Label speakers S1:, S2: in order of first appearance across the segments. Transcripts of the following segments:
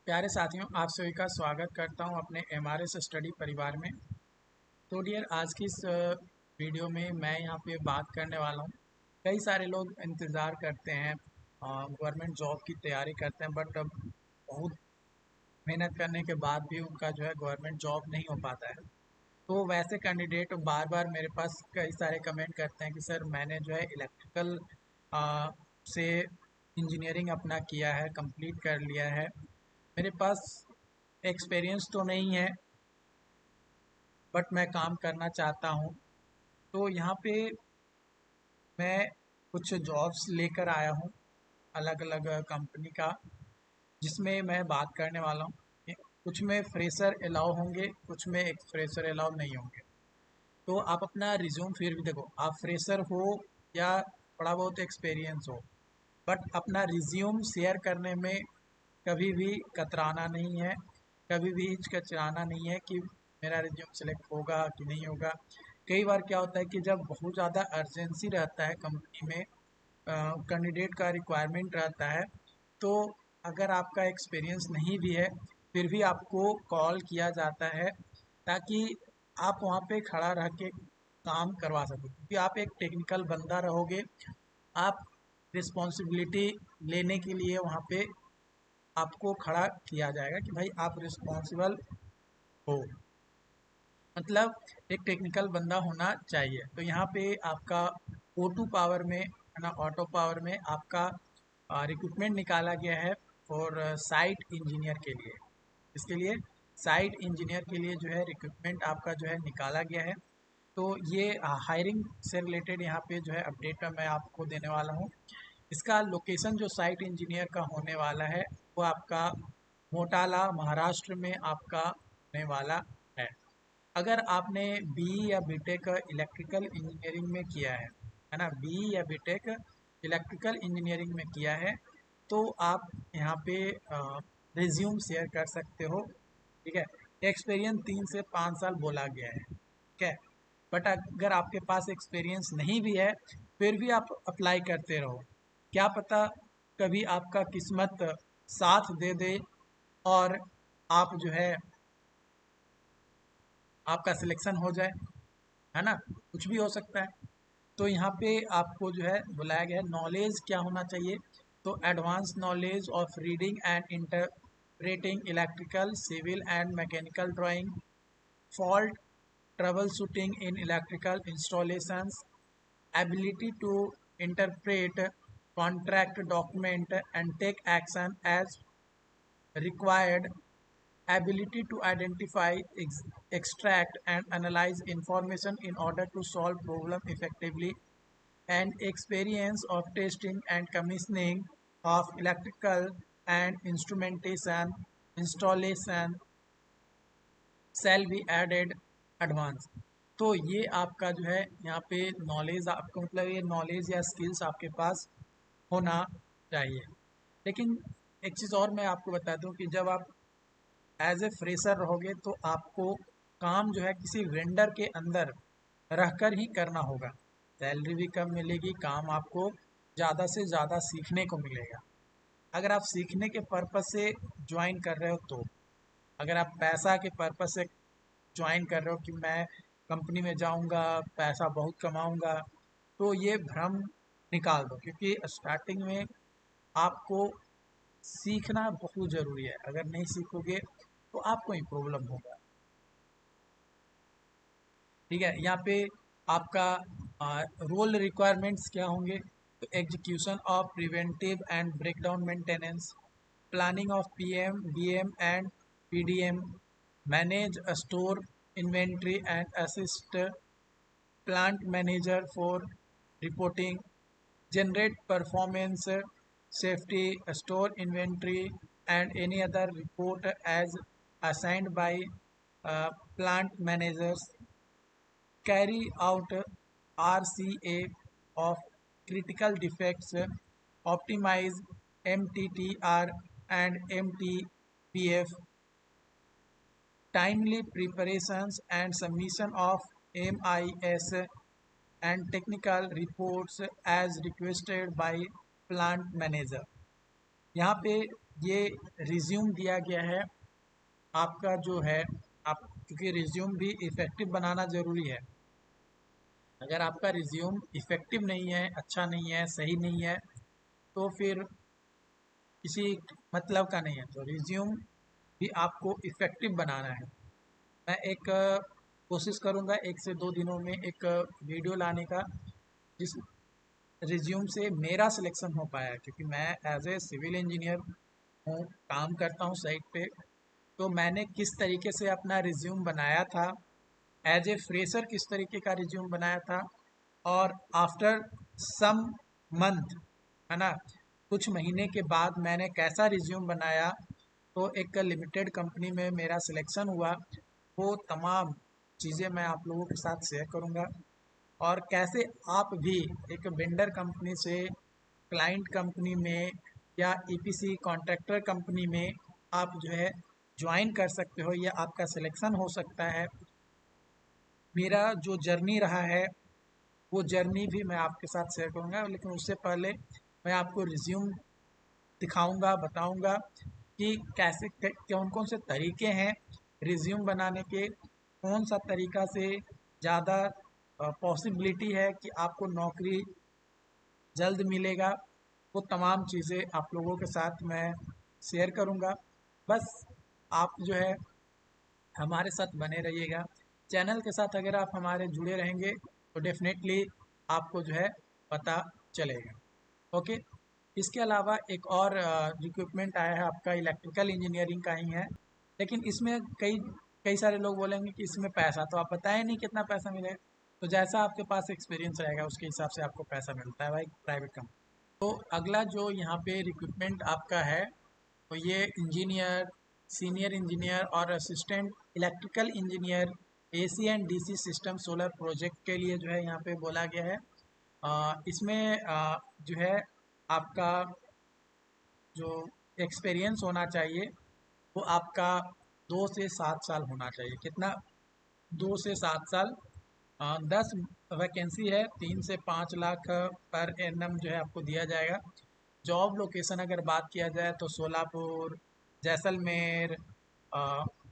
S1: प्यारे साथियों, आप सभी का स्वागत करता हूं अपने एमआरएस स्टडी परिवार में। तो डियर, आज की इस वीडियो में मैं यहाँ पे बात करने वाला हूँ। कई सारे लोग इंतज़ार करते हैं, गवर्नमेंट जॉब की तैयारी करते हैं, बट अब बहुत मेहनत करने के बाद भी उनका जो है गवर्नमेंट जॉब नहीं हो पाता है। तो वैसे कैंडिडेट बार बार मेरे पास कई सारे कमेंट करते हैं कि सर, मैंने जो है इलेक्ट्रिकल से इंजीनियरिंग अपना किया है, कंप्लीट कर लिया है, मेरे पास एक्सपीरियंस तो नहीं है, बट मैं काम करना चाहता हूँ। तो यहाँ पे मैं कुछ जॉब्स लेकर आया हूँ, अलग अलग कंपनी का, जिसमें मैं बात करने वाला हूँ। कुछ में फ्रेशर अलाउ होंगे, कुछ में एक फ्रेशर अलाउ नहीं होंगे। तो आप अपना रिज्यूम फिर भी देखो, आप फ्रेशर हो या थोड़ा बहुत एक्सपीरियंस हो, बट अपना रिज्यूम शेयर करने में कभी भी कतराना नहीं है, कभी भी हिचकिचाना नहीं है कि मेरा रिज्यूम सेलेक्ट होगा कि नहीं होगा। कई बार क्या होता है कि जब बहुत ज़्यादा अर्जेंसी रहता है कंपनी में, कैंडिडेट का रिक्वायरमेंट रहता है, तो अगर आपका एक्सपीरियंस नहीं भी है फिर भी आपको कॉल किया जाता है, ताकि आप वहाँ पे खड़ा रह के काम करवा सको, क्योंकि आप एक टेक्निकल बंदा रहोगे। आप रिस्पॉन्सिबिलिटी लेने के लिए वहाँ पे आपको खड़ा किया जाएगा कि भाई आप रिस्पॉन्सिबल हो, मतलब एक टेक्निकल बंदा होना चाहिए। तो यहाँ पे आपका O2 पावर में है ना, ऑटो पावर में आपका रिक्रूटमेंट निकाला गया है और साइट इंजीनियर के लिए। इसके लिए साइट इंजीनियर के लिए जो है रिक्रूटमेंट आपका जो है निकाला गया है। तो ये हायरिंग से रिलेटेड यहाँ पे जो है अपडेट मैं आपको देने वाला हूँ। इसका लोकेशन जो साइट इंजीनियर का होने वाला है वो आपका मोटाला, महाराष्ट्र में आपका होने वाला है। अगर आपने बी या बीटेक इलेक्ट्रिकल इंजीनियरिंग में किया है ना, बी या बीटेक इलेक्ट्रिकल इंजीनियरिंग में किया है, तो आप यहाँ पे रिज्यूम शेयर कर सकते हो। ठीक है, एक्सपीरियंस 3 से 5 साल बोला गया है, ठीक है। बट अगर आपके पास एक्सपीरियंस नहीं भी है फिर भी आप अप्लाई करते रहो, क्या पता कभी आपका किस्मत साथ दे दे और आप जो है आपका सिलेक्शन हो जाए, है ना, कुछ भी हो सकता है। तो यहाँ पे आपको जो है बुलाया गया है। नॉलेज क्या होना चाहिए, तो advance knowledge of reading and interpreting electrical, civil and mechanical drawing, fault troubleshooting in electrical installations, ability to interpret contract document and take action as required, ability to identify, extract and analyze information in order to solve problem effectively, and experience of testing and commissioning of electrical and instrumentation installation shall बी added advance. तो ये आपका जो है यहाँ पे knowledge, आपको मतलब ये नॉलेज या स्किल्स आपके पास होना चाहिए। लेकिन एक चीज़ और मैं आपको बता दूं कि जब आप एज ए फ्रेशर रहोगे तो आपको काम जो है किसी वेंडर के अंदर रहकर ही करना होगा। सैलरी भी कम मिलेगी, काम आपको ज़्यादा से ज़्यादा सीखने को मिलेगा। अगर आप सीखने के पर्पज़ से ज्वाइन कर रहे हो तो, अगर आप पैसा के पर्पज़ से ज्वाइन कर रहे हो कि मैं कंपनी में जाऊंगा, पैसा बहुत कमाऊंगा, तो ये भ्रम निकाल दो, क्योंकि स्टार्टिंग में आपको सीखना बहुत ज़रूरी है। अगर नहीं सीखोगे तो आपको ही प्रॉब्लम होगा। ठीक है, यहाँ पे आपका रोल रिक्वायरमेंट्स क्या होंगे, तो execution of preventive and breakdown maintenance, planning of PM BM and PDM, manage store inventory and assist plant manager for reporting, generate performance, safety, store inventory, and any other report as assigned by plant managers, carry out RCA of critical defects, optimize MTTR and MTBF, timely preparations and submission of MIS and technical reports as requested by plant manager। यहाँ पे ये resume दिया गया है आपका जो है, आप क्योंकि रिज्यूम भी इफ़ेक्टिव बनाना ज़रूरी है। अगर आपका रिज्यूम इफ़ेक्टिव नहीं है, अच्छा नहीं है, सही नहीं है, तो फिर किसी मतलब का नहीं है। तो रिज्यूम भी आपको इफ़ेक्टिव बनाना है। मैं एक कोशिश करूँगा 1 से 2 दिनों में एक वीडियो लाने का, जिस रिज्यूम से मेरा सिलेक्शन हो पाया, क्योंकि मैं एज ए सिविल इंजीनियर हूँ, काम करता हूँ साइट पे। तो मैंने किस तरीके से अपना रिज्यूम बनाया था, एज ए फ्रेशर किस तरीके का रिज्यूम बनाया था, और आफ्टर सम मंथ, है ना, कुछ महीने के बाद मैंने कैसा रिज्यूम बनाया, तो एक लिमिटेड कंपनी में मेरा सिलेक्शन हुआ। वो तमाम चीज़ें मैं आप लोगों के साथ शेयर करूँगा, और कैसे आप भी एक वेंडर कंपनी से क्लाइंट कंपनी में या ईपीसी कॉन्ट्रैक्टर कंपनी में आप जो है ज्वाइन कर सकते हो, या आपका सिलेक्शन हो सकता है। मेरा जो जर्नी रहा है, वो जर्नी भी मैं आपके साथ शेयर करूँगा, लेकिन उससे पहले मैं आपको रिज्यूम दिखाऊंगा, बताऊंगा कि कैसे कौन कौन से तरीके हैं रिज्यूम बनाने के, कौन सा तरीका से ज़्यादा पॉसिबिलिटी है कि आपको नौकरी जल्द मिलेगा। वो तमाम चीज़ें आप लोगों के साथ मैं शेयर करूंगा। बस आप जो है हमारे साथ बने रहिएगा। चैनल के साथ अगर आप हमारे जुड़े रहेंगे तो डेफिनेटली आपको जो है पता चलेगा। ओके। इसके अलावा एक और रिक्रूटमेंट आया है, आपका इलेक्ट्रिकल इंजीनियरिंग का ही है, लेकिन इसमें कई कई सारे लोग बोलेंगे कि इसमें पैसा, तो आप बताएं नहीं कितना पैसा मिलेगा। तो जैसा आपके पास एक्सपीरियंस रहेगा उसके हिसाब से आपको पैसा मिलता है भाई, प्राइवेट कंपनी। तो अगला जो यहाँ पे रिक्रूटमेंट आपका है, तो ये इंजीनियर, सीनियर इंजीनियर और assistant electrical engineer AC and DC system solar project के लिए जो है यहाँ पे बोला गया है। इसमें जो है आपका जो एक्सपीरियंस होना चाहिए वो आपका 2 से 7 साल होना चाहिए। कितना? 2 से 7 साल। 10 वैकेंसी है, 3 से 5 लाख पर एनम जो है आपको दिया जाएगा। जॉब लोकेशन अगर बात किया जाए तो सोलापुर, जैसलमेर, अ,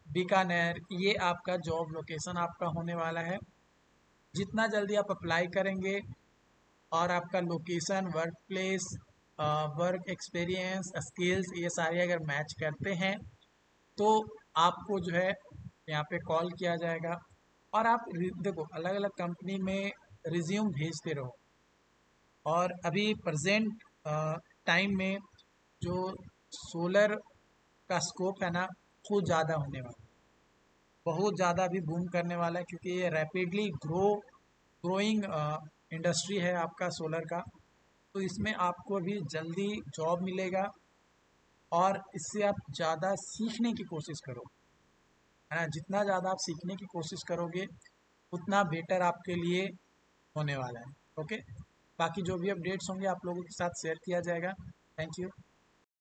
S1: बीकानेर, ये आपका जॉब लोकेशन आपका होने वाला है। जितना जल्दी आप अप्लाई करेंगे और आपका location, work place, work experience, skills, ये सारे अगर मैच करते हैं तो आपको जो है यहाँ पे कॉल किया जाएगा। और आप देखो, अलग अलग कंपनी में रिज्यूम भेजते रहो। और अभी प्रेजेंट टाइम में जो सोलर का स्कोप है ना, बहुत ज़्यादा होने वाला है, बहुत ज़्यादा अभी बूम करने वाला है, क्योंकि ये रैपिडली ग्रोइंग इंडस्ट्री है आपका सोलर का। तो इसमें आपको अभी जल्दी जॉब मिलेगा, और इससे आप ज़्यादा सीखने की कोशिश करो, है ना। जितना ज़्यादा आप सीखने की कोशिश करोगे उतना बेटर आपके लिए होने वाला है। ओके। बाकी जो भी अपडेट्स होंगे आप लोगों के साथ शेयर किया जाएगा। Thank you.